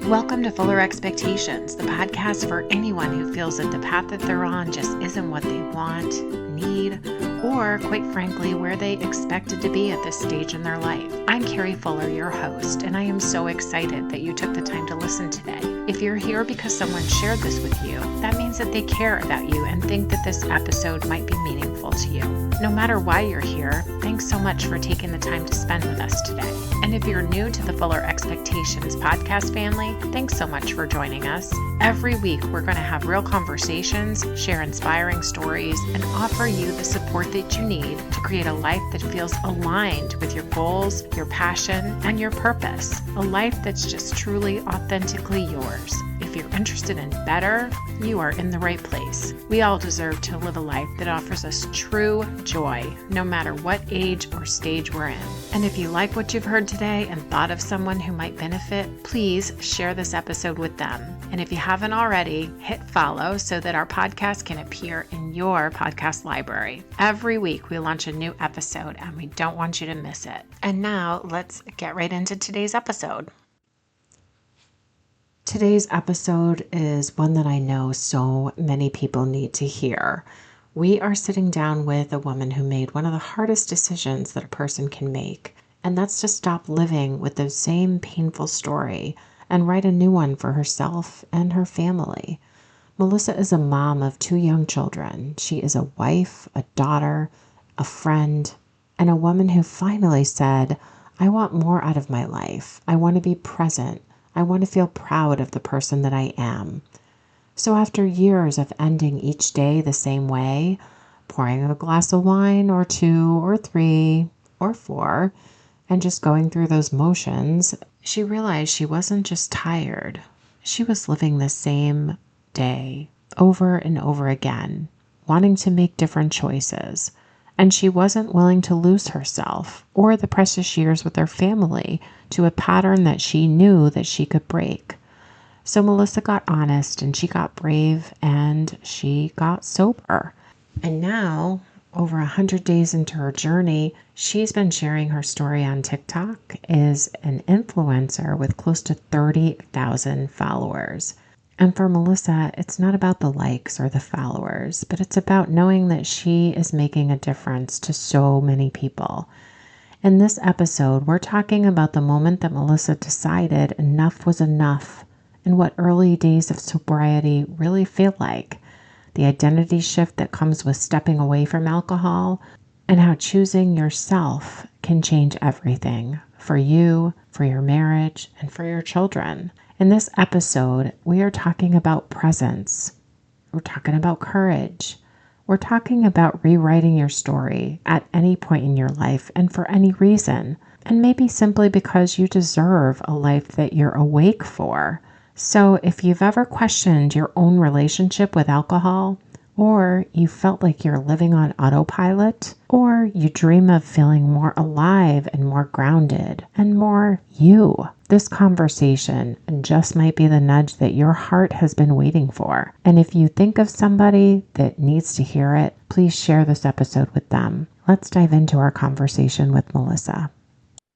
Welcome to Fuller Expectations, the podcast for anyone who feels that the path that they're on just isn't what they want, need, or quite frankly, where they expected to be at this stage in their life. I'm Carrie Fuller, your host, and I am so excited that you took the time to listen today. If you're here because someone shared this with you, that means that they care about you and think that this episode might be meaningful to you. No matter why you're here, thanks so much for taking the time to spend with us today. And if you're new to the Fuller Expectations podcast family, thanks so much for joining us. Every week, we're going to have real conversations, share inspiring stories, and offer you the support that you need to create a life that feels aligned with your goals, your passion, and your purpose. A life that's just truly, authentically yours. If you're interested in better, you are in the right place. We all deserve to live a life that offers us true joy, no matter what age or stage we're in. And if you like what you've heard today and thought of someone who might benefit, please share this episode with them. And if you haven't already, hit follow so that our podcast can appear in your podcast library. Every week we launch a new episode and we don't want you to miss it. And now let's get right into today's episode. Today's episode is one that I know so many people need to hear. We are sitting down with a woman who made one of the hardest decisions that a person can make, and that's to stop living with the same painful story and write a new one for herself and her family. Melissa is a mom of 2 young children. She is a wife, a daughter, a friend, and a woman who finally said, I want more out of my life. I want to be present. I want to feel proud of the person that I am. So after years of ending each day the same way, pouring a glass of wine or 2 or 3 or 4, and just going through those motions, she realized she wasn't just tired. She was living the same day over and over again, wanting to make different choices. And she wasn't willing to lose herself or the precious years with her family to a pattern that she knew that she could break. So Melissa got honest and she got brave and she got sober. And now, over 100 days into her journey, she's been sharing her story on TikTok, is an influencer with close to 30,000 followers. And for Melissa, it's not about the likes or the followers, but it's about knowing that she is making a difference to so many people. In this episode, we're talking about the moment that Melissa decided enough was enough and what early days of sobriety really feel like, the identity shift that comes with stepping away from alcohol, and how choosing yourself can change everything for you, for your marriage, and for your children. In this episode, we are talking about presence. We're talking about courage. We're talking about rewriting your story at any point in your life and for any reason, and maybe simply because you deserve a life that you're awake for. So if you've ever questioned your own relationship with alcohol, or you felt like you're living on autopilot, or you dream of feeling more alive and more grounded and more you, this conversation just might be the nudge that your heart has been waiting for. And if you think of somebody that needs to hear it, please share this episode with them. Let's dive into our conversation with Melissa.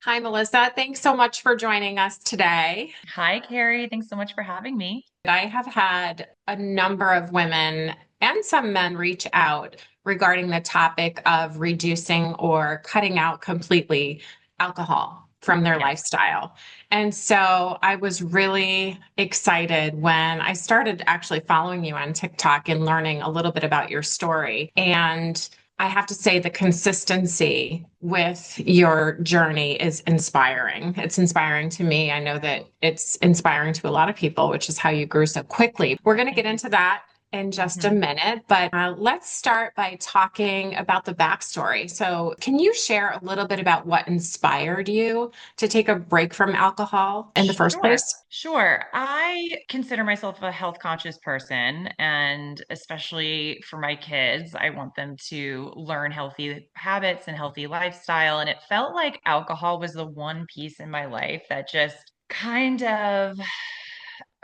Hi, Melissa. Thanks so much for joining us today. Hi, Carrie. Thanks so much for having me. I have had a number of women and some men reach out regarding the topic of reducing or cutting out completely alcohol from their lifestyle. And so I was really excited when I started actually following you on TikTok and learning a little bit about your story. And I have to say the consistency with your journey is inspiring. It's inspiring to me. I know that it's inspiring to a lot of people, which is how you grew so quickly. We're going to get into that in just a minute, but let's start by talking about the backstory. So can you share a little bit about what inspired you to take a break from alcohol in the first place? Sure. I consider myself a health conscious person, and especially for my kids, I want them to learn healthy habits and healthy lifestyle. And it felt like alcohol was the one piece in my life that just kind of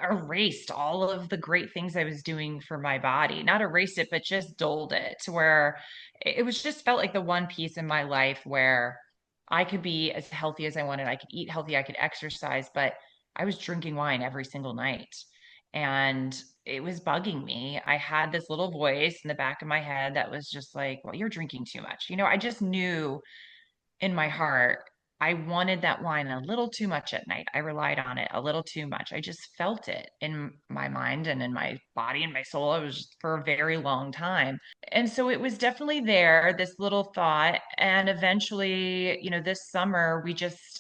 erased all of the great things I was doing for my body. Not erased it, but just dulled it to where it was just felt like the one piece in my life where I could be as healthy as I wanted. I could eat healthy, I could exercise, but I was drinking wine every single night. And it was bugging me. I had this little voice in the back of my head that was just like, well, you're drinking too much. I just knew in my heart, I wanted that wine a little too much at night. I relied on it a little too much. I just felt it in my mind and in my body and my soul. It was just for a very long time. And so it was definitely there, this little thought. And eventually, this summer,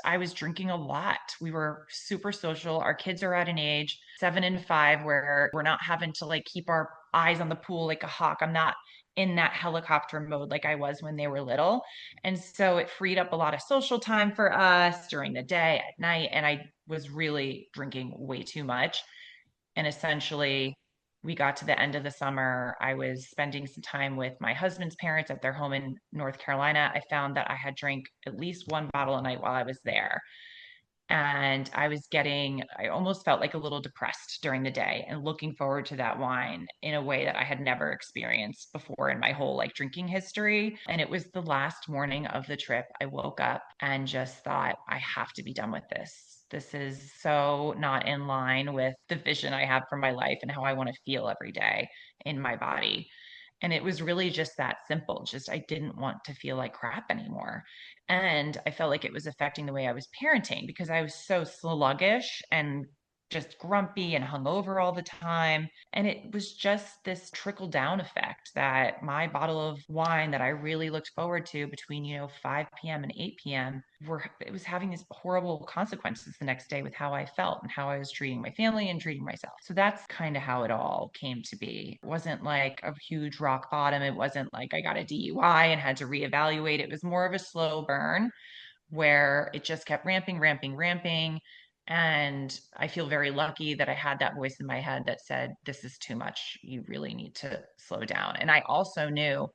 I was drinking a lot. We were super social. Our kids are at an age 7 and 5 where we're not having to like keep our eyes on the pool like a hawk. I'm not in that helicopter mode like I was when they were little. And so it freed up a lot of social time for us during the day, at night. And I was really drinking way too much. And essentially, we got to the end of the summer. I was spending some time with my husband's parents at their home in North Carolina. I found that I had drank at least one bottle a night while I was there. And I almost felt like a little depressed during the day and looking forward to that wine in a way that I had never experienced before in my whole like drinking history. And it was the last morning of the trip. I woke up and just thought, I have to be done with this. This is so not in line with the vision I have for my life and how I want to feel every day in my body. And it was really just that simple. Just I didn't want to feel like crap anymore. And I felt like it was affecting the way I was parenting because I was so sluggish and just grumpy and hungover all the time. And it was just this trickle down effect that my bottle of wine that I really looked forward to between, 5 p.m. and 8 p.m. It was having these horrible consequences the next day with how I felt and how I was treating my family and treating myself. So that's kind of how it all came to be. It wasn't like a huge rock bottom. It wasn't like I got a DUI and had to reevaluate. It was more of a slow burn where it just kept ramping, ramping, ramping. And I feel very lucky that I had that voice in my head that said, this is too much. You really need to slow down. And I also knew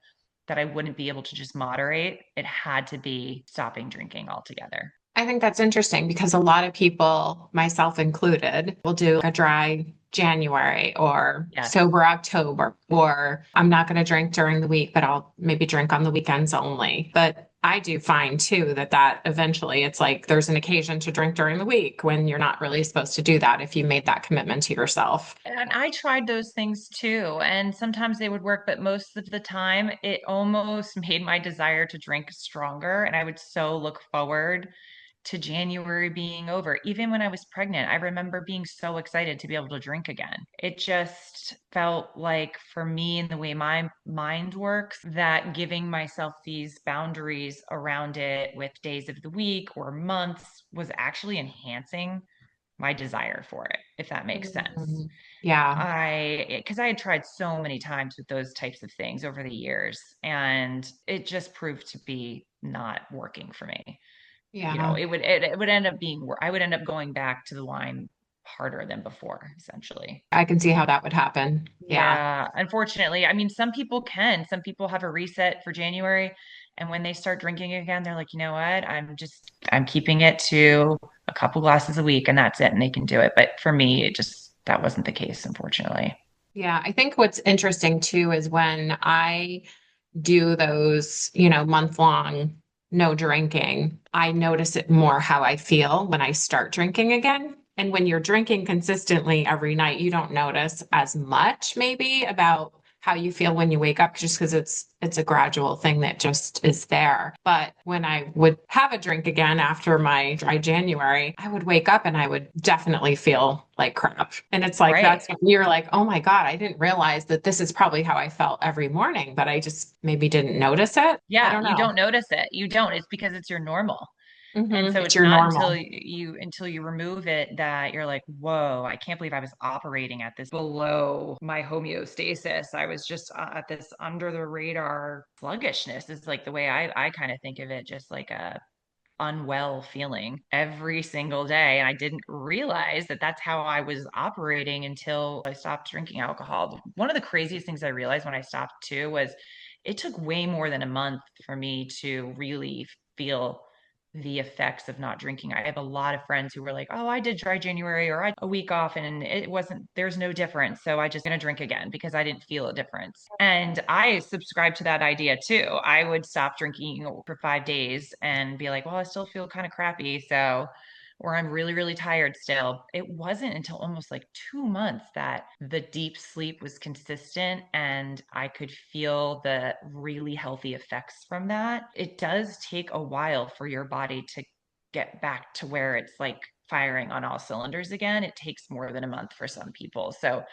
that I wouldn't be able to just moderate. It had to be stopping drinking altogether. I think that's interesting because a lot of people, myself included, will do a dry January or Yes. sober October, or I'm not going to drink during the week, but I'll maybe drink on the weekends only. But I do find too that eventually it's like there's an occasion to drink during the week when you're not really supposed to do that if you made that commitment to yourself. And I tried those things too. And sometimes they would work, but most of the time it almost made my desire to drink stronger. And I would so look forward to January being over. Even when I was pregnant, I remember being so excited to be able to drink again. It just felt like for me and the way my mind works, that giving myself these boundaries around it with days of the week or months was actually enhancing my desire for it, if that makes sense. Mhm. Yeah. Because I had tried so many times with those types of things over the years, and it just proved to be not working for me. Yeah. It would end up I would end up going back to the wine harder than before, essentially. I can see how that would happen. Yeah. Yeah, unfortunately. I mean, some people can. Some people have a reset for January, and when they start drinking again, they're like, you know what? I'm keeping it to a couple glasses a week, and that's it, and they can do it. But for me, that wasn't the case, unfortunately. Yeah. I think what's interesting too is when I do those, month long no drinking, I notice it more how I feel when I start drinking again. And when you're drinking consistently every night, you don't notice as much maybe about how you feel when you wake up just because it's a gradual thing that just is there. But when I would have a drink again after my dry January, I would wake up and I would definitely feel like crap. And it's like Right. that's when you're like, oh my God, I didn't realize that this is probably how I felt every morning, but I just maybe didn't notice it. I Yeah, don't you know. don't notice it. You don't. It's because it's your normal. And so It's it's your not until normal. you remove it that you're like, whoa, I can't believe I was operating at this below my homeostasis. I was just at this under the radar sluggishness is like the way I kind of think of it, just like a unwell feeling every single day. And I didn't realize that that's how I was operating until I stopped drinking alcohol. One of the craziest things I realized when I stopped too was it took way more than a month for me to really feel the effects of not drinking. I have a lot of friends who were like, "Oh, I did dry January or I had a week off and it wasn't there's no difference. So I just gonna drink again because I didn't feel a difference." And I subscribe to that idea too. I would stop drinking for 5 days and be like, "Well, I still feel kind of crappy." So or I'm really, really tired still. It wasn't until almost like 2 months that the deep sleep was consistent and I could feel the really healthy effects from that. It does take a while for your body to get back to where it's like firing on all cylinders again. It takes more than a month for some people. So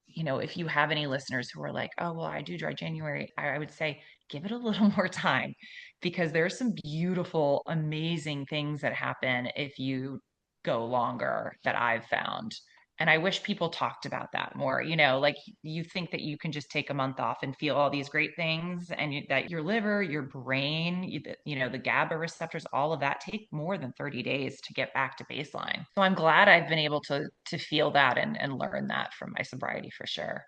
if you have any listeners who are like, oh, well, I do dry January, I would say give it a little more time because there are some beautiful, amazing things that happen if you go longer that I've found. And I wish people talked about that more. Like you think that you can just take a month off and feel all these great things, and that your liver, your brain, the GABA receptors, all of that take more than 30 days to get back to baseline. So I'm glad I've been able to feel that and learn that from my sobriety for sure.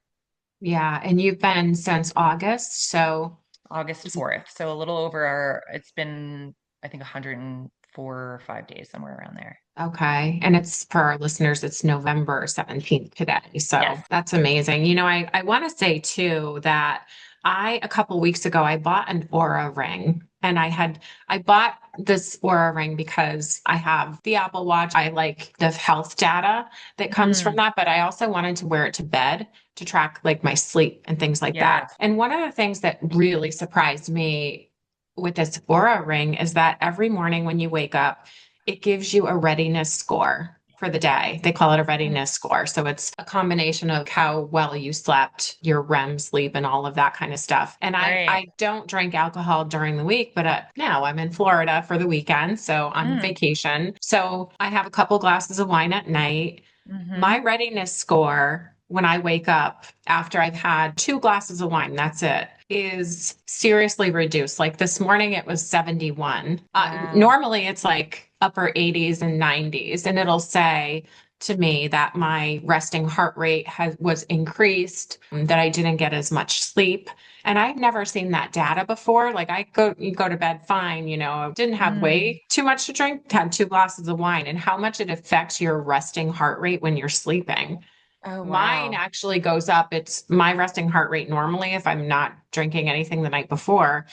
Yeah, and you've been since August, so August 4th. So a little over it's been, I think, 104 or 5 days, somewhere around there. okay. And it's for our listeners, it's November 17th today. Yes. So that's amazing. I want to say too that a couple weeks ago, I bought an Aura ring and I bought this Aura ring because I have the Apple Watch. I like the health data that comes from Mm, that, but I also wanted to wear it to bed to track like my sleep and things like that. yes. And one of the things that really surprised me with this Aura ring is that every morning when you wake up, it gives you a readiness score for the day. They call it a Mm, readiness score. So it's a combination of how well you slept, your REM sleep, and all of that kind of stuff. And right. I don't drink alcohol during the week, but now I'm in Florida for the weekend. So on Mm, vacation. So I have a couple glasses of wine at night. My mm-hmm. readiness score when I wake up after I've had two glasses of wine, that's it, is seriously reduced. Like this morning, it was 71. Wow. Normally, it's like upper 80s and 90s, and it'll say to me that my resting heart rate was increased, that I didn't get as much sleep. And I've never seen that data before. Like you go to bed fine, didn't have Mm. way too much to drink, had two glasses of wine, and how much it affects your resting heart rate when you're sleeping. Oh, Mine wow. actually goes up. It's my resting heart rate normally, if I'm not drinking anything the night before,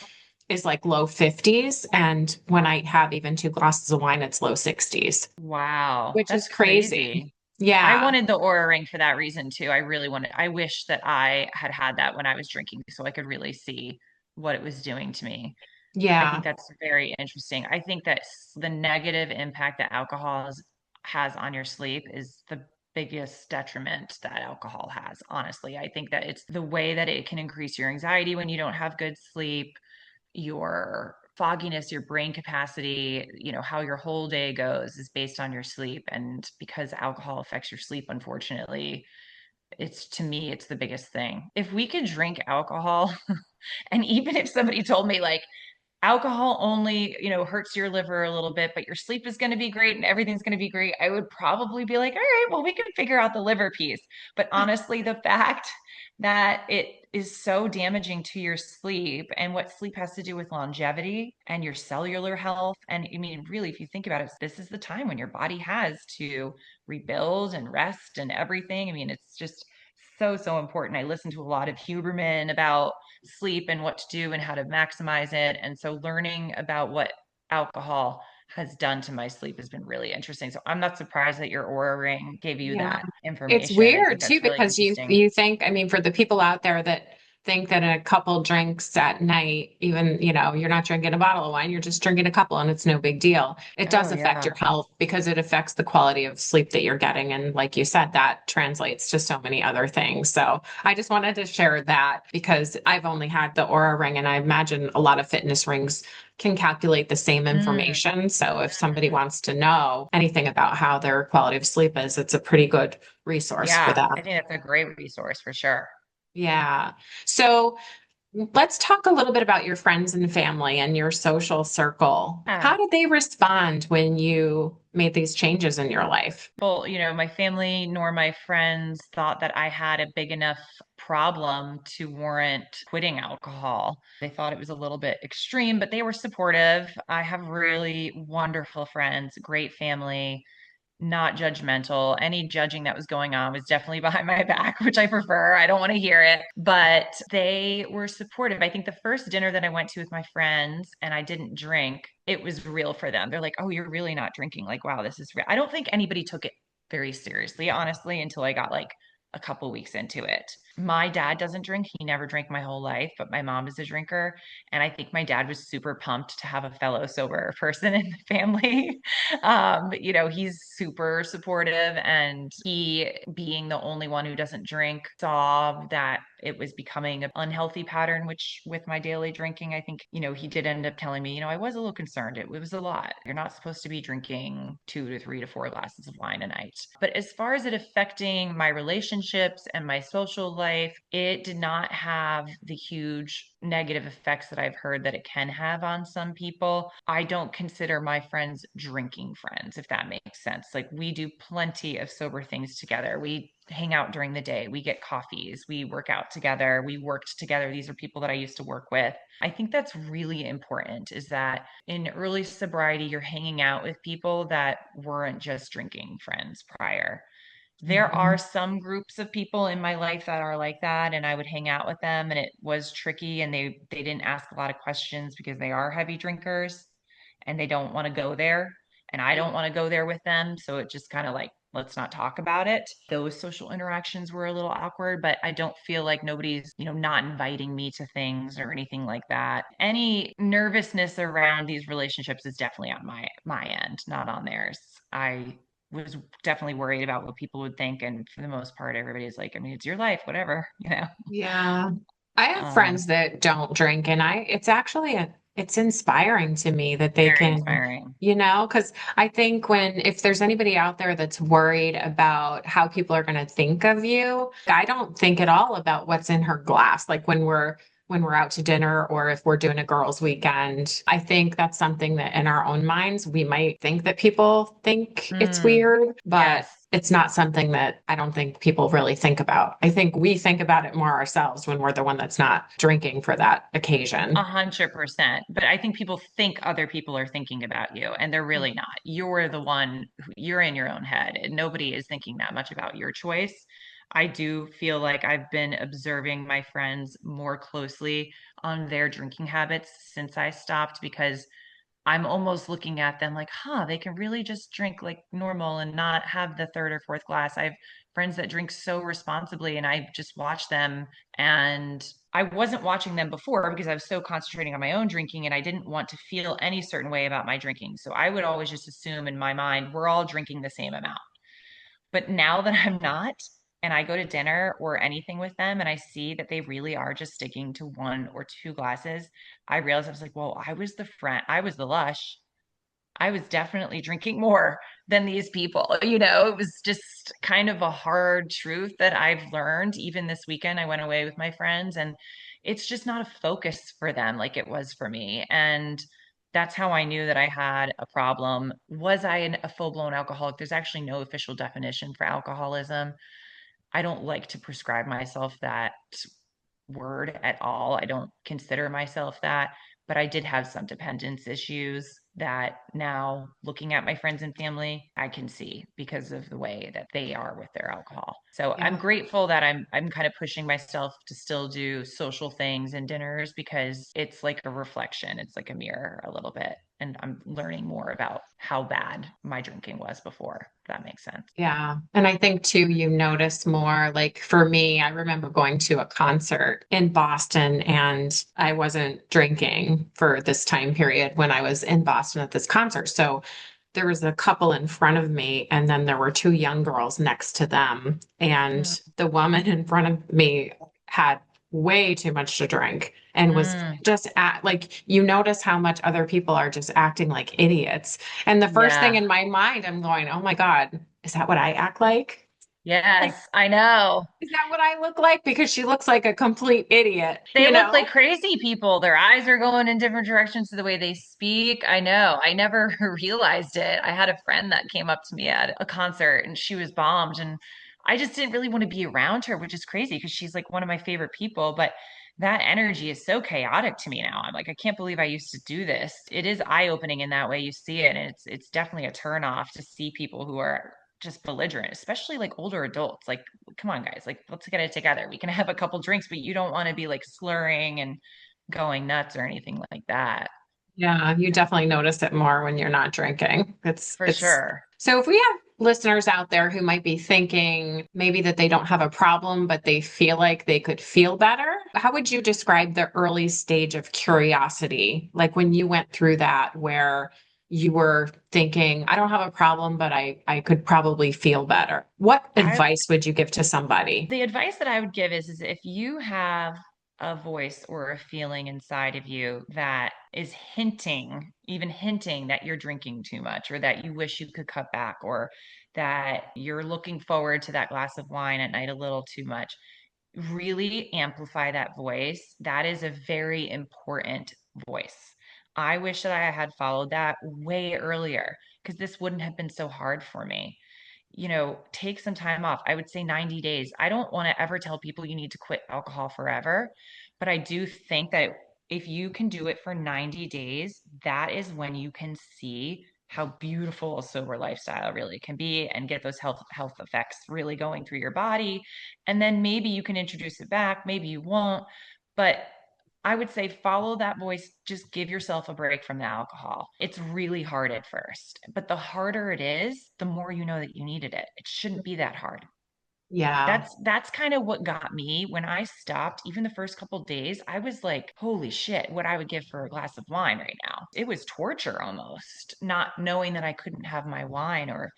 is like low 50s. And when I have even two glasses of wine, it's low 60s, Wow. which is That's crazy. crazy. I Yeah. wanted the Aura ring for that reason too. I wish that I had had that when I was drinking so I could really see what it was doing to me. I think Yeah. that's very interesting. I think that the negative impact that has on your sleep is the biggest detriment that alcohol has, honestly. I think that it's the way that it can increase your anxiety when you don't have good sleep, your fogginess, your brain capacity, how your whole day goes is based on your sleep. And because alcohol affects your sleep, unfortunately, to me, it's the biggest thing. If we could drink alcohol, and even if somebody told me, like, alcohol only, hurts your liver a little bit, but your sleep is going to be great and everything's going to be great, I would probably be like, all right, well, we can figure out the liver piece. But honestly, the fact that it is so damaging to your sleep, and what sleep has to do with longevity and your cellular health. And I mean, really, if you think about it, this is the time when your body has to rebuild and rest and everything. I mean, it's just so, so important. I listen to a lot of Huberman about sleep and what to do and how to maximize it. And so learning about what alcohol has done to my sleep has been really interesting. So I'm not surprised that your Aura ring gave you Yeah. that It's information. I weird think too that's really because you interesting. you think, I mean, for the people out there that think that a couple drinks at night, even, you're not drinking a bottle of wine, you're just drinking a couple and it's no big deal. It Oh, does affect yeah. your health because it affects the quality of sleep that you're getting. And like you said, that translates to so many other things. So I just wanted to share that because I've only had the Aura ring and I imagine a lot of fitness rings can calculate the same Mm, information. So if somebody mhm. wants to know anything about how their quality of sleep is, it's a pretty good resource for Yeah, that. I think that's a great resource for sure. Yeah. So let's talk a little bit about your friends and family and your social circle. How Yeah. did they respond when you made these changes in your life? Well, my family nor my friends thought that I had a big enough problem to warrant quitting alcohol. They thought it was a little bit extreme, but they were supportive. I have really wonderful friends, great family. not judgmental. Any judging that was going on was definitely behind my back, which I prefer. I don't want to hear it. But they were supportive. I think the first dinner that I went to with my friends and I didn't drink, it was real for them. They're like, "Oh, you're really not drinking." Like, wow, this is real. I don't think anybody took it very seriously, honestly, until I got like a couple weeks into it. My dad doesn't drink. He never drank my whole life, but my mom is a drinker. And I think my dad was super pumped to have a fellow sober person in the family. He's super supportive, and he, being the only one who doesn't drink, saw that it was becoming an unhealthy pattern, which with my daily drinking, I think, he did end up telling me, I was a little concerned. It was a lot. You're not supposed to be drinking 2 to 3 to 4 glasses of wine a night. But as far as it affecting my relationships and my social life, it did not have the huge negative effects that I've heard that it can have on some people. I don't consider my friends drinking friends, if that makes sense. Like, we do plenty of sober things together. We hang out during the day, we get coffees, we work out together, we worked together. These are people that I used to work with. I think that's really important, is that in early sobriety, you're hanging out with people that weren't just drinking friends prior. There are Mhm. some groups of people in my life that are like that, and I would hang out with them, and it was tricky, and they didn't ask a lot of questions because they are heavy drinkers and they don't want to go there, and I don't want to go there with them, so it just kind of like, let's not talk about it. Those social interactions were a little awkward, but I don't feel like nobody's, not inviting me to things or anything like that. Any nervousness around these relationships is definitely on my end, not on theirs. I was definitely worried about what people would think. And for the most part, everybody's like, I mean, it's your life, whatever. Yeah. I have Um, friends that don't drink, and it's actually it's inspiring to me that they Very can, inspiring. because I think if there's anybody out there that's worried about how people are going to think of you, I don't think at all about what's in her glass. Like when we're out to dinner or if we're doing a girls' weekend, I think that's something that in our own minds we might think that people think it's Mm, weird, but yes. it's not something that I don't think people really think about. I think we think about it more ourselves when we're the one that's not drinking for that occasion. 100%. But I think people think other people are thinking about you, and they're really not. You're the one, you're in your own head, and nobody is thinking that much about your choice. I do feel like I've been observing my friends more closely on their drinking habits since I stopped, because I'm almost looking at them like, they can really just drink like normal and not have the third or fourth glass. I have friends that drink so responsibly, and I just watch them. And I wasn't watching them before because I was so concentrating on my own drinking, and I didn't want to feel any certain way about my drinking. So I would always just assume in my mind, we're all drinking the same amount. But now that I'm not, and I go to dinner or anything with them, and I see that they really are just sticking to 1 or 2 glasses, I realized, I was like, well, I was the friend, I was the lush. I was definitely drinking more than these people. It was just kind of a hard truth that I've learned. Even this weekend, I went away with my friends, and it's just not a focus for them like it was for me. And that's how I knew that I had a problem. Was I a full blown alcoholic? There's actually no official definition for alcoholism. I don't like to prescribe myself that word at all. I don't consider myself that, but I did have some dependence issues that now, looking at my friends and family, I can see because of the way that they are with their alcohol. So I'm Yeah. grateful that I'm kind of pushing myself to still do social things and dinners, because it's like a reflection. It's like a mirror a little bit. And I'm learning more about how bad my drinking was before, if that makes sense. Yeah. And I think too, you notice more like for me, I remember going to a concert in Boston and I wasn't drinking for this time period when I was in Boston at this concert. So there was a couple in front of me and then there were two young girls next to them. And Mm, the woman in front of me had way too much to drink and was mm, just like you notice how much other people are just acting like idiots. And the first thing yeah. in my mind, I'm going, oh my God, is that what I act like? Like, Yes, I know. is that what I look like? Because she looks like a complete idiot, They look like crazy people. Their eyes are going in different directions to the way they speak. I know. I never realized it. I had a friend that came up to me at a concert, and she was bombed, and I just didn't really want to be around her, which is crazy because she's like one of my favorite people. But that energy is so chaotic to me now. I'm like, I can't believe I used to do this. It is eye-opening in that way you see it. And it's definitely a turn off to see people who are just belligerent, especially like older adults. Like, come on, guys, like let's get it together. We can have a couple drinks, but you don't want to be like slurring and going nuts or anything like that. Yeah, you definitely notice it more when you're not drinking. For It's sure. so if we have listeners out there who might be thinking maybe that they don't have a problem, but they feel like they could feel better, how would you describe the early stage of curiosity? Like when you went through that where you were thinking, I don't have a problem, but I could probably feel better. What I advice would you give to somebody? The advice that I would give is if you have a voice or a feeling inside of you that is hinting, even hinting that you're drinking too much or that you wish you could cut back or that you're looking forward to that glass of wine at night a little too much, really amplify that voice. That is a very important voice. I wish that I had followed that way earlier because this wouldn't have been so hard for me. Take some time off. I would say 90 days. I don't want to ever tell people you need to quit alcohol forever, but I do think that if you can do it for 90 days, that is when you can see how beautiful a sober lifestyle really can be and get those health effects really going through your body. And then maybe you can introduce it back, maybe you won't, but I would say follow that voice. Just give yourself a break from the alcohol. It's really hard at first, but the harder it is, the more you know that you needed it. It shouldn't be that hard. Yeah. That's kind of what got me when I stopped. Even the first couple days, I was like, holy shit, what I would give for a glass of wine right now. It was torture almost, not knowing that I couldn't have my wine, or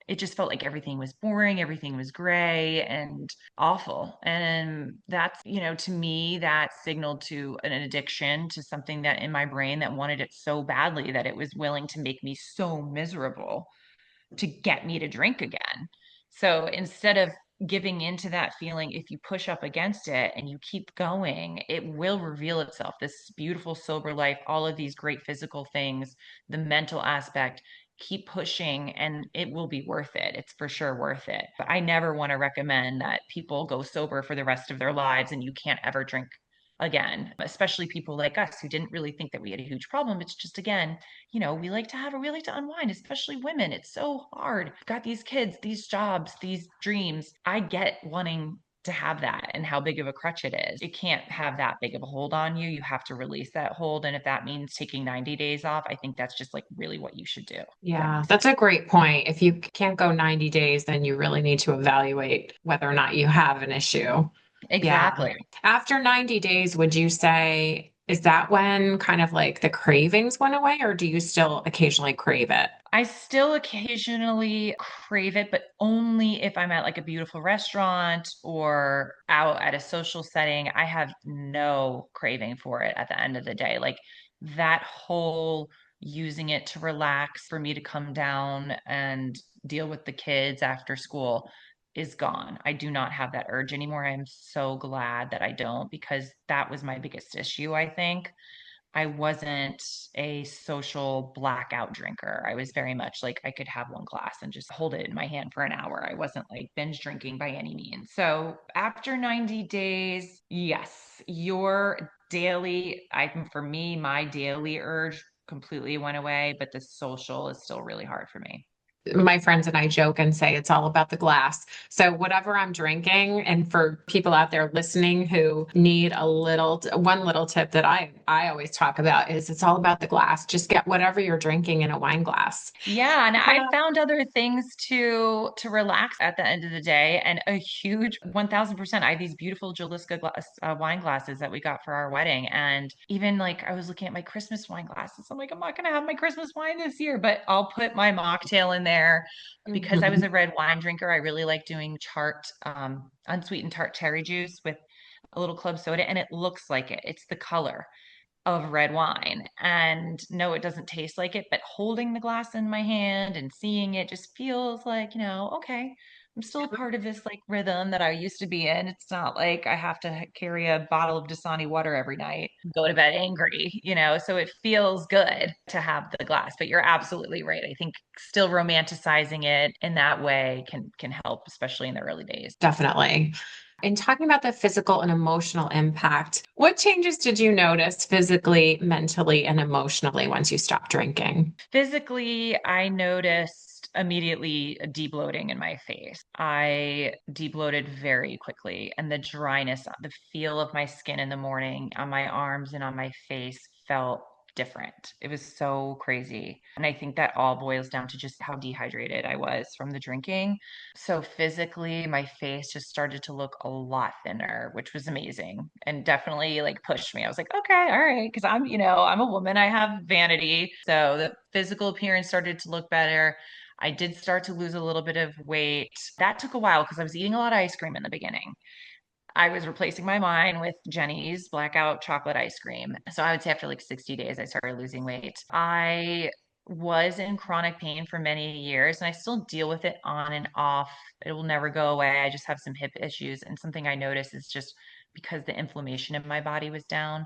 it just felt like everything was boring, everything was gray and awful. And that's, to me, that signaled to an addiction, to something that in my brain that wanted it so badly that it was willing to make me so miserable to get me to drink again. So instead of giving into that feeling, if you push up against it and you keep going, it will reveal itself. This beautiful, sober life, all of these great physical things, the mental aspect, keep pushing and it will be worth it. It's for sure worth it. But I never want to recommend that people go sober for the rest of their lives and you can't ever drink again, especially people like us who didn't really think that we had a huge problem. It's just, again, we like to unwind, especially women. It's so hard. Got these kids, these jobs, these dreams. I get wanting to have that and how big of a crutch it is. It can't have that big of a hold on you. You have to release that hold. And if that means taking 90 days off, I think that's just like really what you should do, if that Yeah, makes that's sense. a great point. If you can't go 90 days, then you really need to evaluate whether or not you have an issue. Yeah. Exactly. After 90 days, would you say, is that when kind of like the cravings went away, or do you still occasionally crave it? I still occasionally crave it, but only if I'm at like a beautiful restaurant or out at a social setting. I have no craving for it at the end of the day. Like that whole using it to relax for me to come down and deal with the kids after school is gone. I do not have that urge anymore. I'm so glad that I don't, because that was my biggest issue, I think. I wasn't a social blackout drinker. I was very much like I could have one glass and just hold it in my hand for an hour. I wasn't like binge drinking by any means. So after 90 days, yes, for me, my daily urge completely went away, but the social is still really hard for me. My friends and I joke and say it's all about the glass. So whatever I'm drinking, and for people out there listening who need one little tip that I always talk about is it's all about the glass. Just get whatever you're drinking in a wine glass. Yeah, and I found other things to relax at the end of the day, and a huge 1000%. I have these beautiful Jaliska wine glasses that we got for our wedding, and even like I was looking at my Christmas wine glasses. I'm like, I'm not gonna have my Christmas wine this year, but I'll put my mocktail in there because I was Mhm. a red wine drinker. I really like doing unsweetened tart cherry juice with a little club soda, and it looks like it. It's the color of red wine. And no, it doesn't taste like it, but holding the glass in my hand and seeing it just feels like, okay, I'm still a part of this like rhythm that I used to be in. It's not like I have to carry a bottle of Dasani water every night, go to bed angry. So it feels good to have the glass. But you're absolutely right. I think still romanticizing it in that way can help, especially in the early days. Definitely. In talking about the physical and emotional impact, what changes did you notice physically, mentally, and emotionally once you stopped drinking? Physically, I noticed immediately a debloating in my face. I debloated very quickly, and the dryness, the feel of my skin in the morning on my arms and on my face felt different. It was so crazy. And I think that all boils down to just how dehydrated I was from the drinking. So physically, my face just started to look a lot thinner, which was amazing and definitely like pushed me. I was like, okay, all right, because I'm a woman, I have vanity. So the physical appearance started to look better. I did start to lose a little bit of weight. That took a while because I was eating a lot of ice cream in the beginning. I was replacing my wine with Jenny's blackout chocolate ice cream. So I would say after like 60 days, I started losing weight. I was in chronic pain for many years and I still deal with it on and off. It will never go away. I just have some hip issues. And something I noticed is just because the inflammation in my body was down,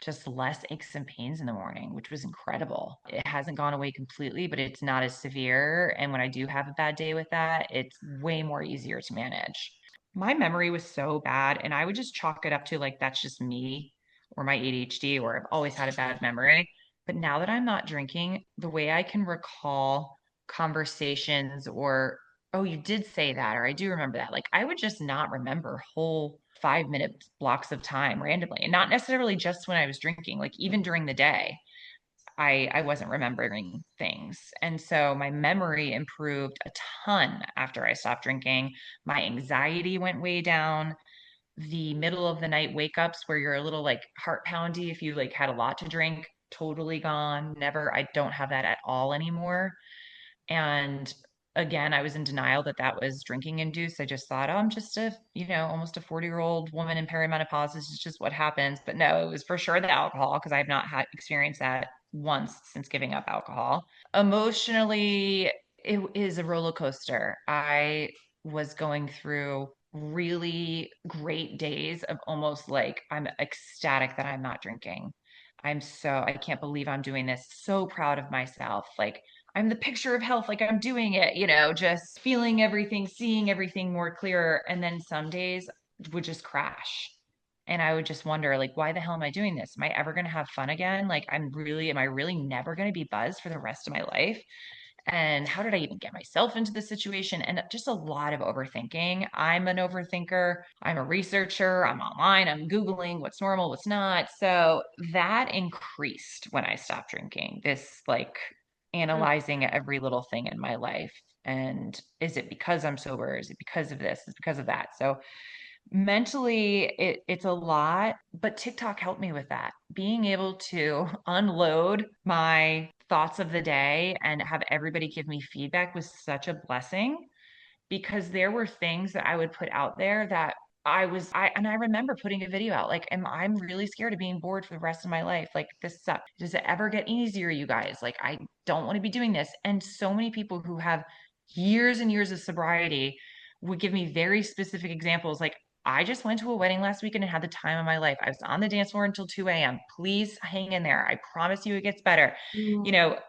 just less aches and pains in the morning, which was incredible. It hasn't gone away completely, but it's not as severe. And when I do have a bad day with that, it's way more easier to manage. My memory was so bad, and I would just chalk it up to like that's just me or my ADHD, or I've always had a bad memory. But now that I'm not drinking, the way I can recall conversations or, oh, you did say that, or I do remember that, like I would just not remember whole 5 minute blocks of time randomly, and not necessarily just when I was drinking, like even during the day. I wasn't remembering things. And so my memory improved a ton after I stopped drinking. My anxiety went way down. The middle of the night wake ups where you're a little like heart poundy if you like had a lot to drink, totally gone. Never, I don't have that at all anymore. And again, I was in denial that that was drinking induced. I just thought, oh, I'm just almost a 40-year-old woman in perimenopause. This is just what happens. But no, it was for sure the alcohol because I've not had experienced that once since giving up alcohol. Emotionally, it is a roller coaster. I was going through really great days of almost like I'm ecstatic that I'm not drinking. I can't believe I'm doing this. So proud of myself. Like, I'm the picture of health, like I'm doing it, just feeling everything, seeing everything more clearer. And then some days would just crash. And I would just wonder, like, why the hell am I doing this? Am I ever going to have fun again? Like, am I really never going to be buzzed for the rest of my life? And how did I even get myself into this situation? And just a lot of overthinking. I'm an overthinker. I'm a researcher. I'm online. I'm Googling what's normal, what's not. So that increased when I stopped drinking, this like analyzing every little thing in my life. And is it because I'm sober? Is it because of this? Is it because of that? So mentally it's a lot, but TikTok helped me with that, being able to unload my thoughts of the day and have everybody give me feedback was such a blessing, because there were things that I would put out there that I remember putting a video out like, I'm really scared of being bored for the rest of my life. Like, this sucks. Does it ever get easier, you guys? Like, I don't want to be doing this. And so many people who have years and years of sobriety would give me very specific examples. Like, I just went to a wedding last weekend and had the time of my life. I was on the dance floor until 2 a.m. Please hang in there. I promise you it gets better.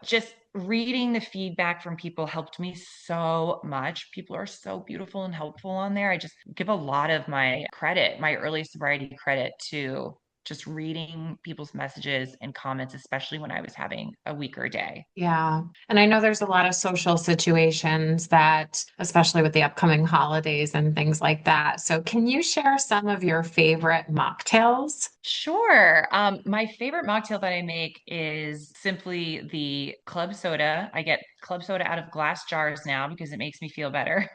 Just reading the feedback from people helped me so much. People are so beautiful and helpful on there. I just give a lot of my credit, my early sobriety credit, to just reading people's messages and comments, especially when I was having a weaker day. Yeah. And I know there's a lot of social situations that, especially with the upcoming holidays and things like that. So, can you share some of your favorite mocktails? Sure. My favorite mocktail that I make is simply the club soda. I get club soda out of glass jars now because it makes me feel better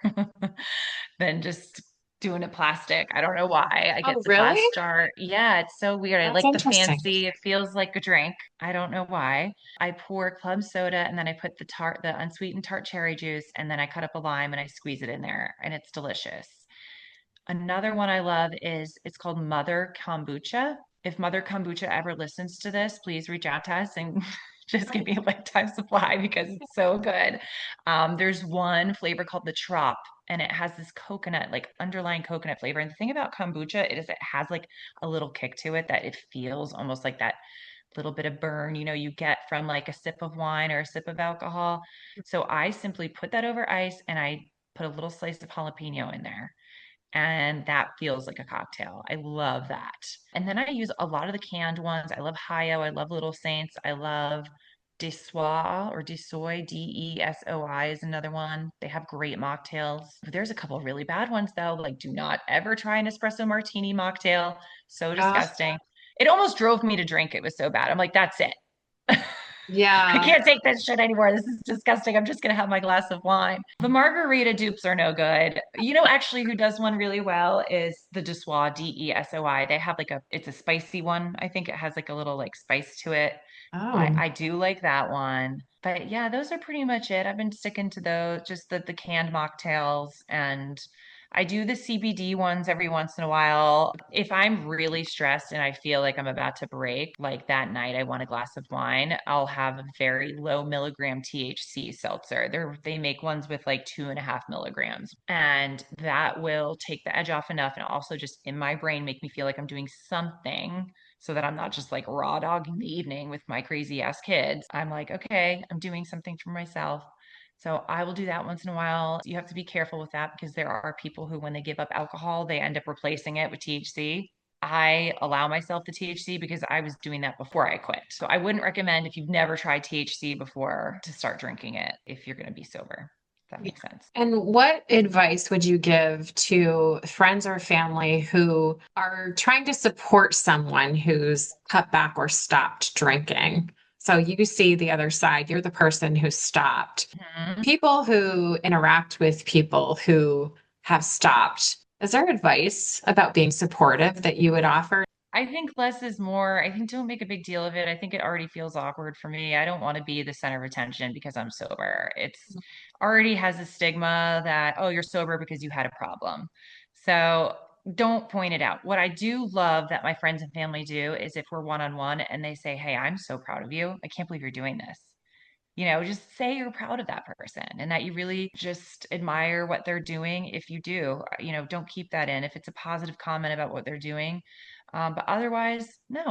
than just doing a plastic. I don't know why. I get Oh, the really? glass jar. Yeah, it's so weird. I That's like the interesting. fancy, it feels like a drink. I don't know why. I pour club soda and then I put the unsweetened tart cherry juice, and then I cut up a lime and I squeeze it in there, and it's delicious. Another one I love is it's called Mother Kombucha. If Mother Kombucha ever listens to this, please reach out to us and just give me a lifetime supply because it's so good. There's one flavor called the Trop, and it has this coconut, like underlying coconut flavor. And the thing about kombucha is it has like a little kick to it that it feels almost like that little bit of burn, you get from like a sip of wine or a sip of alcohol. So I simply put that over ice and I put a little slice of jalapeno in there, And that feels like a cocktail. I love that. And then I use a lot of the canned ones. I love Hayo. I love Little Saints. I love Desoi or Desoy, Desoi is another one. They have great mocktails. There's a couple really bad ones though. Like, do not ever try an espresso martini mocktail. So Uh, disgusting. It almost drove me to drink. It was so bad. I'm like, that's it. I yeah. can't take this shit anymore. This is disgusting. I'm just going to have my glass of wine. The margarita dupes are no good. You know, actually, who does one really well is the Desoi, Desoi. They have like it's a spicy one. I think it has like a little like spice to it. Oh. I do like that one. But yeah, those are pretty much it. I've been sticking to those, just the canned mocktails, and I do the CBD ones every once in a while. If I'm really stressed and I feel like I'm about to break, like that night I want a glass of wine, I'll have a very low milligram THC seltzer. They make ones with like 2.5 milligrams, and that will take the edge off enough and also just in my brain make me feel like I'm doing something so that I'm not just like raw dogging the evening with my crazy ass kids. I'm like, okay, I'm doing something for myself. So I will do that once in a while. You have to be careful with that because there are people who, when they give up alcohol, they end up replacing it with THC. I allow myself the THC because I was doing that before I quit. So I wouldn't recommend if you've never tried THC before to start drinking it if you're going to be sober. If that Yeah. makes sense. And what advice would you give to friends or family who are trying to support someone who's cut back or stopped drinking? So you see the other side, you're the person who stopped. Mhm. People who interact with people who have stopped, is there advice about being supportive that you would offer? I think less is more. I think don't make a big deal of it. I think it already feels awkward for me. I don't want to be the center of attention because I'm sober. It's already has a stigma that, oh, you're sober because you had a problem. So don't point it out. What I do love that my friends and family do is if we're one on one and they say, hey, I'm so proud of you. I can't believe you're doing this. Just say you're proud of that person and that you really just admire what they're doing. If you do, don't keep that in. If it's a positive comment about what they're doing, but otherwise, no,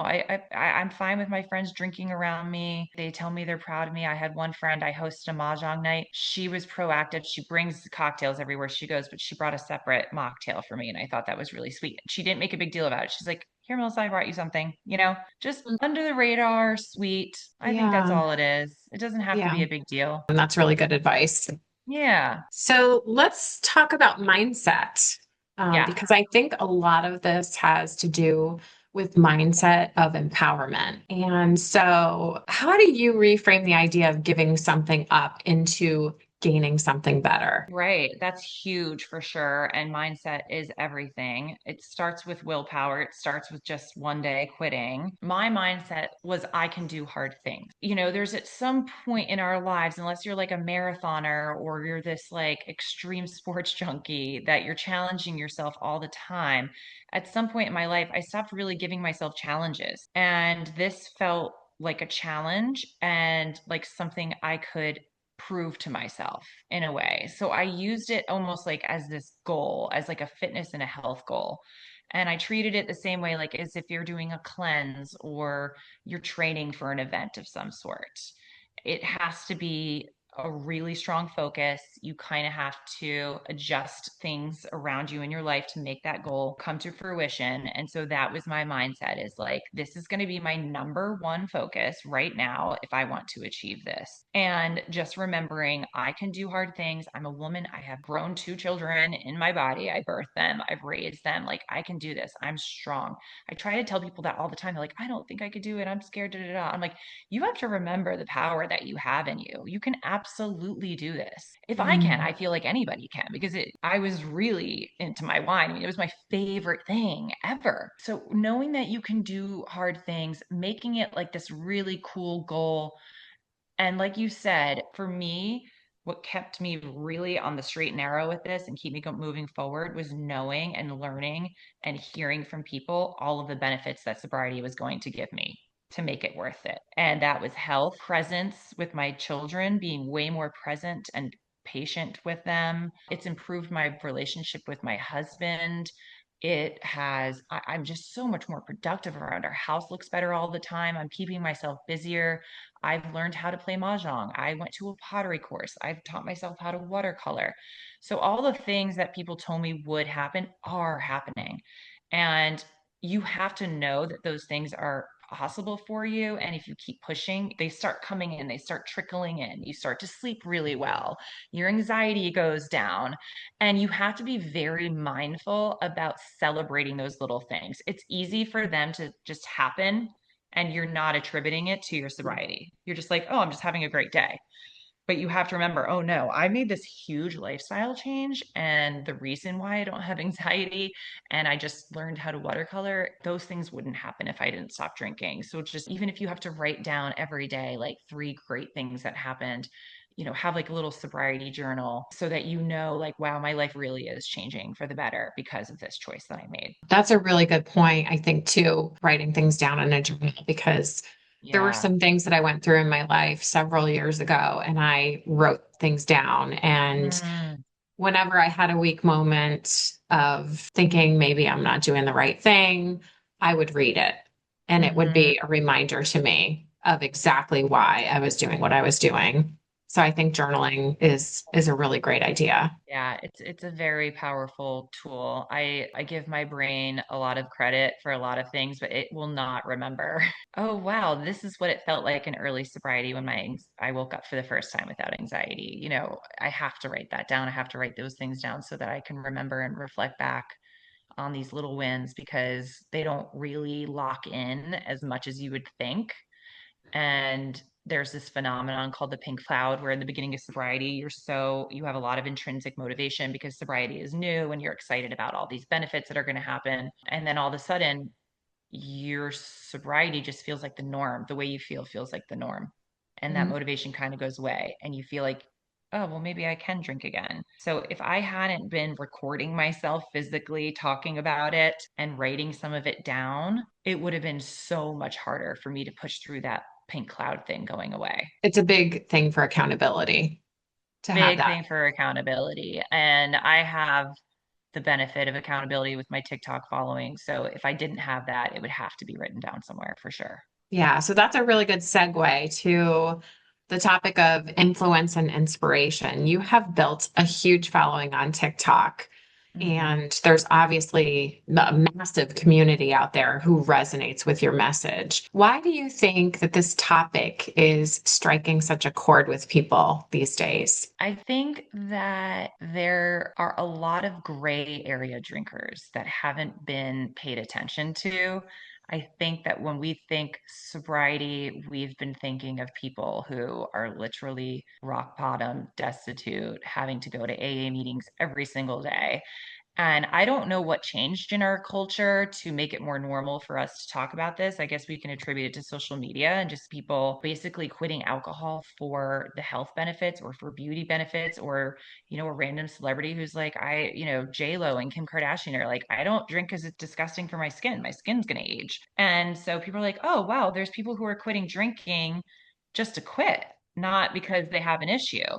I'm fine with my friends drinking around me. They tell me they're proud of me. I had one friend, I hosted a mahjong night. She was proactive. She brings cocktails everywhere she goes, but she brought a separate mocktail for me. And I thought that was really sweet. She didn't make a big deal about it. She's like, here, Melissa, I brought you something, just under the radar, sweet. I think that's Yeah, all it is. It doesn't have to yeah. be a big deal. And that's really good advice. Yeah. So let's talk about mindset, Yeah. because I think a lot of this has to do with mindset of empowerment. And so, how do you reframe the idea of giving something up into gaining something better? Right. That's huge for sure. And mindset is everything. It starts with willpower. It starts with just one day quitting. My mindset was I can do hard things. There's at some point in our lives, unless you're like a marathoner or you're this like extreme sports junkie that you're challenging yourself all the time. At some point in my life, I stopped really giving myself challenges. And this felt like a challenge and like something I could prove to myself in a way. So I used it almost like as this goal, as like a fitness and a health goal. And I treated it the same way, like as if you're doing a cleanse or you're training for an event of some sort. It has to be a really strong focus. You kind of have to adjust things around you in your life to make that goal come to fruition. And so that was my mindset is like, this is going to be my number one focus right now if I want to achieve this. And just remembering I can do hard things. I'm a woman. I have grown two children in my body. I birthed them. I've raised them. Like I can do this. I'm strong. I try to tell people that all the time. They're like, I don't think I could do it. I'm scared. Da, da, da. I'm like, you have to remember the power that you have in you. You can absolutely do this. If I can, Mm, I feel like anybody can because I was really into my wine. I mean, it was my favorite thing ever. So knowing that you can do hard things, making it like this really cool goal. And like you said, for me, what kept me really on the straight and narrow with this and keep me moving forward was knowing and learning and hearing from people all of the benefits that sobriety was going to give me to make it worth it. And that was health, presence with my children, being way more present and patient with them. It's improved my relationship with my husband. I'm just so much more productive around. Our house looks better all the time. I'm keeping myself busier. I've learned how to play mahjong. I went to a pottery course. I've taught myself how to watercolor. So all the things that people told me would happen are happening. And you have to know that those things are possible for you. And if you keep pushing, they start coming in, they start trickling in. You start to sleep really well. Your anxiety goes down. And you have to be very mindful about celebrating those little things. It's easy for them to just happen and you're not attributing it to your sobriety. You're just like, oh, I'm just having a great day. But you have to remember, oh no, I made this huge lifestyle change. And the reason why I don't have anxiety and I just learned how to watercolor, those things wouldn't happen if I didn't stop drinking. So just even if you have to write down every day, like three great things that happened, have like a little sobriety journal so that like, wow, my life really is changing for the better because of this choice that I made. That's a really good point, I think, too, writing things down in a journal, because there were Yeah. some things that I went through in my life several years ago and I wrote things down. And Mm, whenever I had a weak moment of thinking maybe I'm not doing the right thing, I would read it. And it would hmm. be a reminder to me of exactly why I was doing what I was doing. So I think journaling is a really great idea. Yeah, it's a very powerful tool. I give my brain a lot of credit for a lot of things, but it will not remember. Oh, wow, this is what it felt like in early sobriety when I woke up for the first time without anxiety. I have to write that down. I have to write those things down so that I can remember and reflect back on these little wins because they don't really lock in as much as you would think. And there's this phenomenon called the pink cloud, where in the beginning of sobriety, you have a lot of intrinsic motivation because sobriety is new and you're excited about all these benefits that are going to happen. And then all of a sudden, your sobriety just feels like the norm. The way you feel feels like the norm. And that Mm. motivation kind of goes away. And you feel like, oh, well, maybe I can drink again. So if I hadn't been recording myself physically, talking about it and writing some of it down, it would have been so much harder for me to push through that pink cloud thing going away. It's a big thing for accountability to have Big that. thing for accountability. And I have the benefit of accountability with my TikTok following. So if I didn't have that, it would have to be written down somewhere for sure. Yeah, so that's a really good segue to the topic of influence and inspiration. You have built a huge following on TikTok, Hmm. and there's obviously a massive community out there who resonates with your message. Why do you think that this topic is striking such a chord with people these days? I think that there are a lot of gray area drinkers that haven't been paid attention to. I think that when we think sobriety, we've been thinking of people who are literally rock bottom, destitute, having to go to AA meetings every single day. And I don't know what changed in our culture to make it more normal for us to talk about this. I guess we can attribute it to social media and just people basically quitting alcohol for the health benefits or for beauty benefits, or, a random celebrity who's like, J Lo and Kim Kardashian are like, I don't drink because it's disgusting for my skin. My skin's going to age. And so people are like, oh, wow, there's people who are quitting drinking just to quit, not because they have an issue.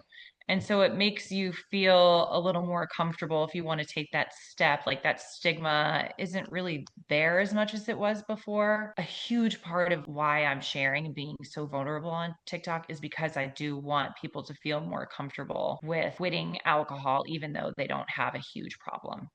And so it makes you feel a little more comfortable if you want to take that step. Like that stigma isn't really there as much as it was before. A huge part of why I'm sharing and being so vulnerable on TikTok is because I do want people to feel more comfortable with quitting alcohol, even though they don't have a huge problem.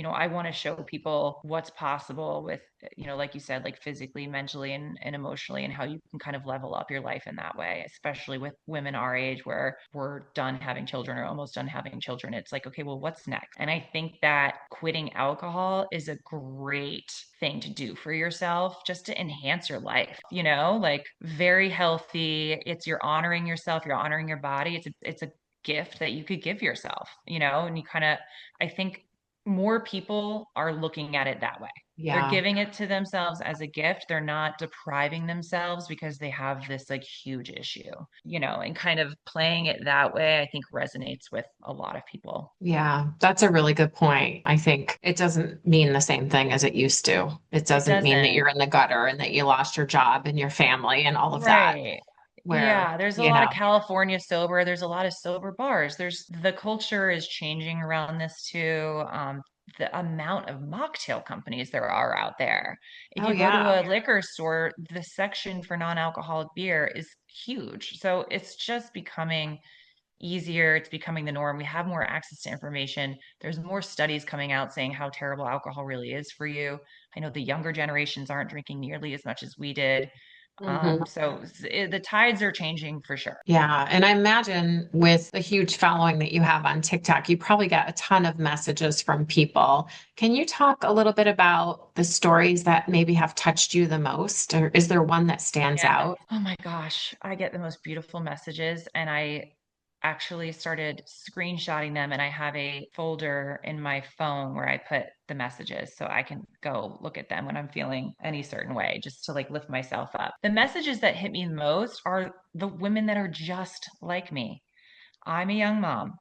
I want to show people what's possible with, like you said, like physically, mentally, and emotionally, and how you can kind of level up your life in that way, especially with women our age where we're done having children or almost done having children. It's like, okay, well, what's next? And I think that quitting alcohol is a great thing to do for yourself just to enhance your life, like very healthy. You're honoring yourself, you're honoring your body. It's a gift that you could give yourself, and you kind of, I think more people are looking at it that way. They're Yeah. giving it to themselves as a gift. They're not depriving themselves because they have this like huge issue, and kind of playing it that way, I think resonates with a lot of people. Yeah, that's a really good point. I think it doesn't mean the same thing as it used to. It It doesn't mean that doesn't. you're in the gutter and that you lost your job and your family and all of that, Right. where, Yeah, there's a you lot of know, California sober. There's a lot of sober bars. The culture is changing around this too. the amount of mocktail companies there are out there. If Oh, you go to yeah. a liquor store, the section for non-alcoholic beer is huge. So it's just becoming easier. It's becoming the norm. We have more access to information. There's more studies coming out saying how terrible alcohol really is for you. I know the younger generations aren't drinking nearly as much as we did. Mhm. The tides are changing for sure. Yeah. And I imagine with the huge following that you have on TikTok, you probably get a ton of messages from people. Can you talk a little bit about the stories that maybe have touched you the most? Or is there one that stands Yeah. out? Oh my gosh, I get the most beautiful messages, and I actually started screenshotting them, and I have a folder in my phone where I put the messages so I can go look at them when I'm feeling any certain way, just to like lift myself up. The messages that hit me the most are the women that are just like me. I'm a young mom.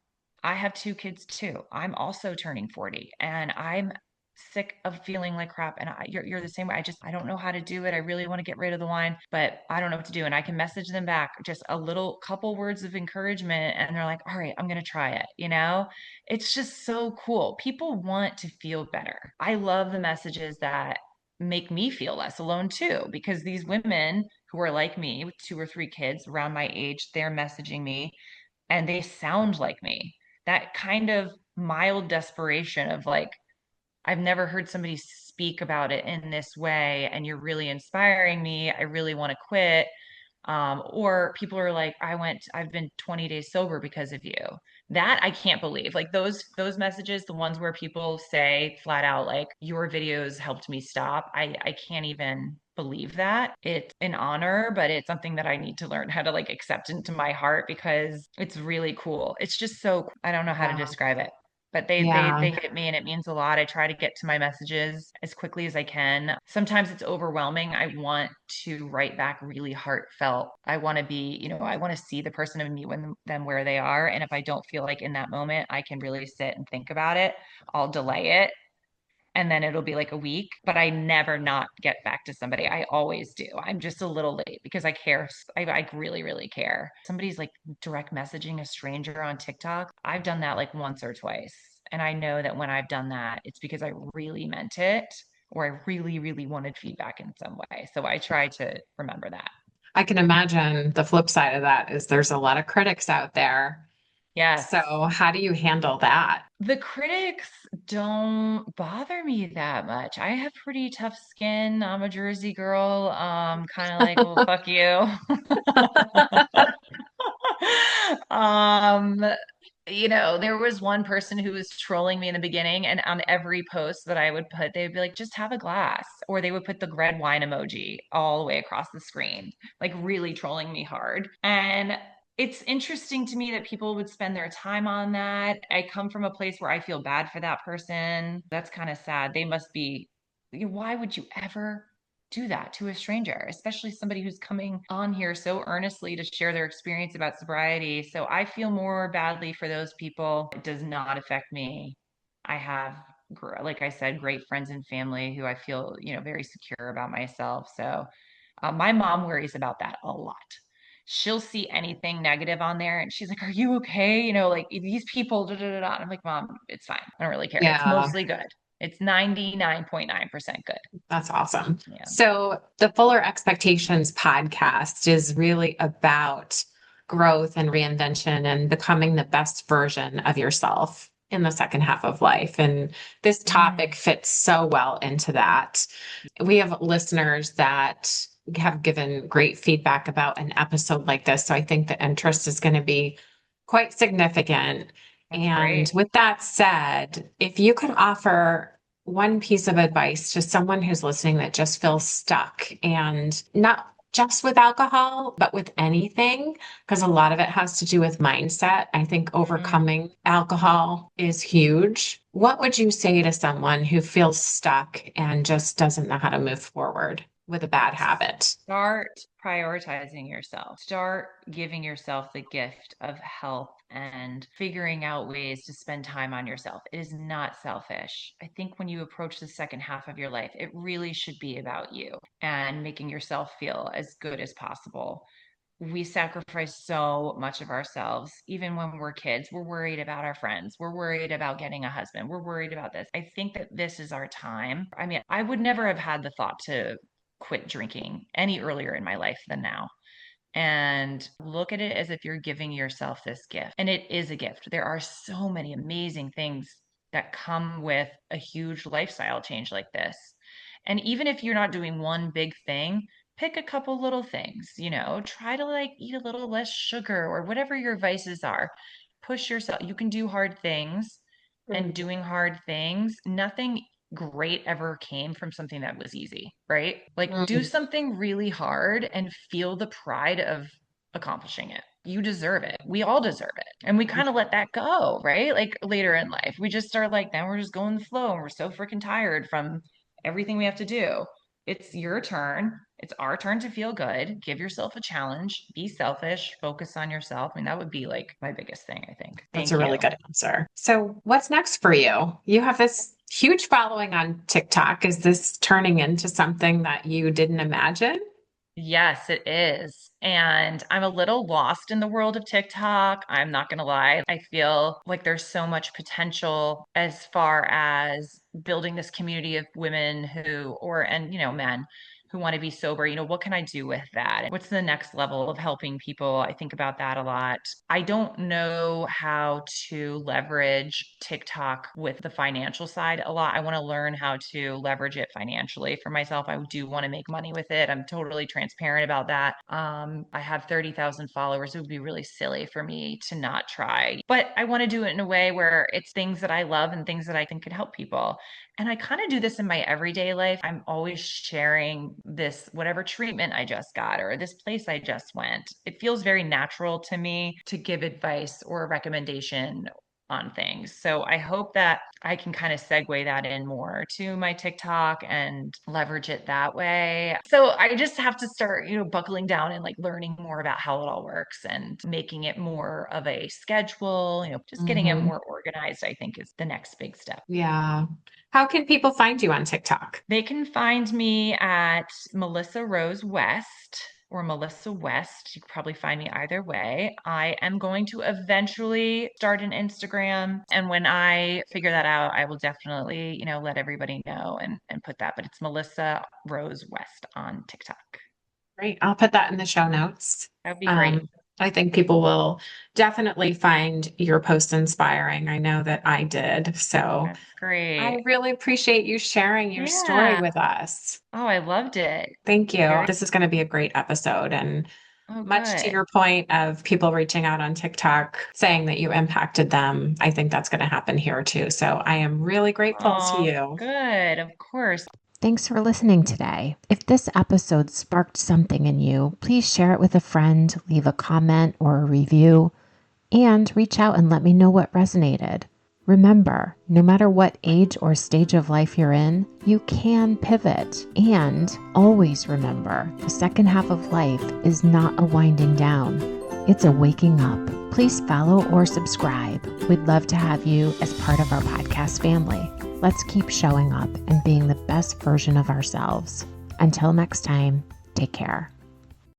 I have two kids too. I'm also turning 40 and I'm sick of feeling like crap. And you're the same way. I don't know how to do it. I really want to get rid of the wine, but I don't know what to do. And I can message them back just a little couple words of encouragement. And they're like, all right, I'm going to try it. It's just so cool. People want to feel better. I love the messages that make me feel less alone too, because these women who are like me with two or three kids around my age, they're messaging me and they sound like me. That kind of mild desperation of like, I've never heard somebody speak about it in this way, and you're really inspiring me. I really want to quit. Or people are like, I've been 20 days sober because of you. That I can't believe. Like those messages, the ones where people say flat out, like, your videos helped me stop. I can't even believe that. It's an honor, but it's something that I need to learn how to like accept into my heart because it's really cool. It's just so cool. I don't know how to Yeah. describe it, but they they Yeah. they hit me and it means a lot. I try to get to my messages as quickly as I can. Sometimes it's overwhelming. I want to write back really heartfelt. I want to be, I want to see the person and meet them where they are. And if I don't feel like in that moment I can really sit and think about it, I'll delay it and then it'll be like a week, but I never not get back to somebody. I always do. I'm just a little late because I care. I really, really care. Somebody's like direct messaging a stranger on TikTok. I've done that like once or twice. And I know that when I've done that, it's because I really meant it or I really, really wanted feedback in some way. So I try to remember that. I can imagine the flip side of that is there's a lot of critics out there. Yes. So how do you handle that? The critics don't bother me that much. I have pretty tough skin. I'm a Jersey girl. Kind of like, well, fuck you. Um, there was one person who was trolling me in the beginning, and on every post that I would put, they would be like, just have a glass, or they would put the red wine emoji all the way across the screen, like really trolling me hard. And it's interesting to me that people would spend their time on that. I come from a place where I feel bad for that person. That's kind of sad. They must be, why would you ever do that to a stranger, especially somebody who's coming on here so earnestly to share their experience about sobriety? So I feel more badly for those people. It does not affect me. I have, like I said, great friends and family who I feel, very secure about myself. So my mom worries about that a lot. She'll see anything negative on there and she's like, are you okay? Like these people, da, da, da, da. And I'm like, Mom, it's fine. I don't really care. It's Yeah. mostly good. It's 99.9% good. That's awesome. Yeah. So, the Fuller Expectations podcast is really about growth and reinvention and becoming the best version of yourself in the second half of life. And this topic Mm, fits so well into that. We have listeners that have given great feedback about an episode like this. So, I think the interest is going to be quite significant. that's And great. with that said, if you could offer one piece of advice to someone who's listening that just feels stuck and not just with alcohol, but with anything, because a lot of it has to do with mindset. I think Mm. overcoming alcohol is huge. What would you say to someone who feels stuck and just doesn't know how to move forward with a bad habit? Start prioritizing yourself. Start giving yourself the gift of health and figuring out ways to spend time on yourself. It is not selfish. I think when you approach the second half of your life, it really should be about you and making yourself feel as good as possible. we sacrifice so much of ourselves, even when we're kids. We're worried about our friends. We're worried about getting a husband. We're worried about this. I think that this is our time. I mean, I would never have had the thought to quit drinking any earlier in my life than now. And look at it as if you're giving yourself this gift. And it is a gift. There are so many amazing things that come with a huge lifestyle change like this. And even if you're not doing one big thing, pick a couple little things, try to like eat a little less sugar or whatever your vices are. Push yourself. You can do hard things, and Mhm. doing hard things, nothing great ever came from something that was easy, right? Like do Mm. something really hard and feel the pride of accomplishing it. You deserve it. We all deserve it. And we kind of let that go, right? Like later in life, we just start like, now we're just going the flow and we're so freaking tired from everything we have to do. It's your turn. It's our turn to feel good. Give yourself a challenge. Be selfish. Focus on yourself. I mean, that would be like my biggest thing, I think. That's a Thank really you. good answer. So, what's next for you? You have this huge following on TikTok. Is this turning into something that you didn't imagine? Yes, it is. And I'm a little lost in the world of TikTok. I'm not going to lie. I feel like there's so much potential as far as building this community of women and men who want to be sober. What can I do with that? What's the next level of helping people? I think about that a lot. I don't know how to leverage TikTok with the financial side a lot. I want to learn how to leverage it financially for myself. I do want to make money with it. I'm totally transparent about that. I have 30,000 followers. It would be really silly for me to not try, but I want to do it in a way where it's things that I love and things that I think could help people. And I kind of do this in my everyday life. I'm always sharing this, whatever treatment I just got or this place I just went. It feels very natural to me to give advice or a recommendation on things. So I hope that I can kind of segue that in more to my TikTok and leverage it that way. So I just have to start, buckling down and like learning more about how it all works and making it more of a schedule, just getting it Hmm. more organized, I think is the next big step. Yeah. How can people find you on TikTok? They can find me at Melissa Rose West or Melissa West. You can probably find me either way. I am going to eventually start an Instagram. And when I figure that out, I will definitely, let everybody know and put that. But it's Melissa Rose West on TikTok. Great. I'll put that in the show notes. That would be great. Um, I think people will definitely find your post inspiring. I know that I did. So That's I great. really appreciate you sharing your story Yeah. with us. Oh, I loved it. Thank you. Very, This is going to be a great episode. And oh, much to good. your point of people reaching out on TikTok saying that you impacted them, I think that's going to happen here too. So I am really grateful to Oh, you. good. Of course. Thanks for listening today. If this episode sparked something in you, please share it with a friend, leave a comment or a review, and reach out and let me know what resonated. Remember, no matter what age or stage of life you're in, you can pivot. And always remember, the second half of life is not a winding down. It's a waking up. Please follow or subscribe. We'd love to have you as part of our podcast family. Let's keep showing up and being the best version of ourselves. Until next time, take care.